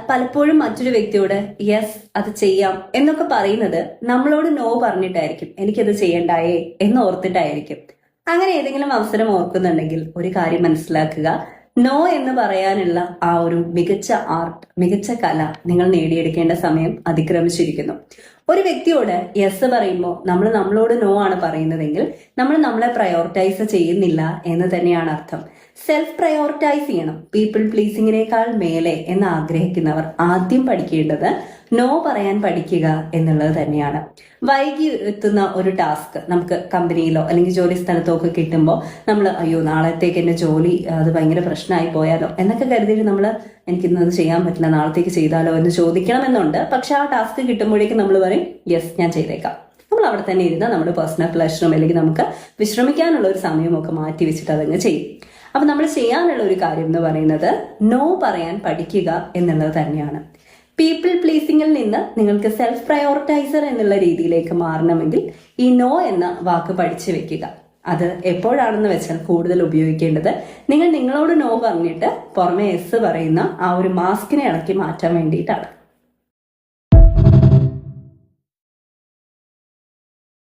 പലപ്പോഴും മറ്റൊരു വ്യക്തിയോട് യെസ് അത് ചെയ്യാം എന്നൊക്കെ പറയുന്നത് നമ്മളോട് നോ പറഞ്ഞിട്ടായിരിക്കും. എനിക്കത് ചെയ്യണ്ടായേ എന്ന് ഓർത്തിട്ടായിരിക്കും. അങ്ങനെ ഏതെങ്കിലും അവസരം ഓർക്കുന്നുണ്ടെങ്കിൽ ഒരു കാര്യം മനസ്സിലാക്കുക, നോ എന്ന് പറയാനുള്ള ആ ഒരു മികച്ച ആർട്ട്, മികച്ച കല നിങ്ങൾ നേടിയെടുക്കേണ്ട സമയം അതിക്രമിച്ചിരിക്കുന്നു. ഒരു വ്യക്തിയോട് യെസ് പറയുമ്പോൾ നമ്മൾ നമ്മളോട് നോ ആണ് പറയുന്നതെങ്കിൽ നമ്മൾ നമ്മളെ പ്രയോറിറ്റൈസ് ചെയ്യുന്നില്ല എന്ന് തന്നെയാണ് അർത്ഥം. സെൽഫ് പ്രയോറിറ്റൈസ് ചെയ്യണം. പീപ്പിൾ പ്ലീസിങ്ങിനേക്കാൾ മേലെ എന്ന് ആഗ്രഹിക്കുന്നവർ ആദ്യം പഠിക്കേണ്ടത് നോ പറയാൻ പഠിക്കുക എന്നുള്ളത് തന്നെയാണ്. വൈകി എത്തുന്ന ഒരു ടാസ്ക് നമുക്ക് കമ്പനിയിലോ അല്ലെങ്കിൽ ജോലി സ്ഥലത്തോ ഒക്കെ കിട്ടുമ്പോൾ നമ്മൾ അയ്യോ നാളത്തേക്ക് എന്റെ ജോലി അത് ഭയങ്കര പ്രശ്നമായി പോയാലോ എന്നൊക്കെ കരുതിയിട്ട് നമ്മൾ എനിക്കിന്നത് ചെയ്യാൻ പറ്റില്ല, നാളത്തേക്ക് ചെയ്താലോ എന്ന് ചോദിക്കണമെന്നുണ്ട്. പക്ഷെ ആ ടാസ്ക് കിട്ടുമ്പോഴേക്കും നമ്മൾ പറയും യെസ് ഞാൻ ചെയ്തേക്കാം. നമ്മൾ അവിടെ തന്നെ ഇരുന്ന് നമ്മുടെ പേഴ്സണൽ പ്ലഷറും അല്ലെങ്കിൽ നമുക്ക് വിശ്രമിക്കാനുള്ള ഒരു സമയമൊക്കെ മാറ്റി വെച്ചിട്ട് അതങ്ങ് ചെയ്യും. അപ്പൊ നമ്മൾ ചെയ്യാനുള്ള ഒരു കാര്യം എന്ന് പറയുന്നത് നോ പറയാൻ പഠിക്കുക എന്നുള്ളത് തന്നെയാണ്. പീപ്പിൾ പ്ലീസിംഗിൽ നിന്ന് നിങ്ങൾക്ക് സെൽഫ് പ്രയോറിറ്റൈസർ എന്നുള്ള രീതിയിലേക്ക് മാറണമെങ്കിൽ ഈ നോ എന്ന വാക്ക് പഠിച്ചു വെക്കുക. അത് എപ്പോഴാണെന്ന് വെച്ചാൽ കൂടുതൽ ഉപയോഗിക്കേണ്ടത് നിങ്ങൾ നിങ്ങളോട് നോ പറഞ്ഞിട്ട് പുറമെ എസ് പറയുന്ന ആ ഒരു മാസ്കിനെ ഇളക്കി മാറ്റാൻ വേണ്ടിയിട്ടാണ്.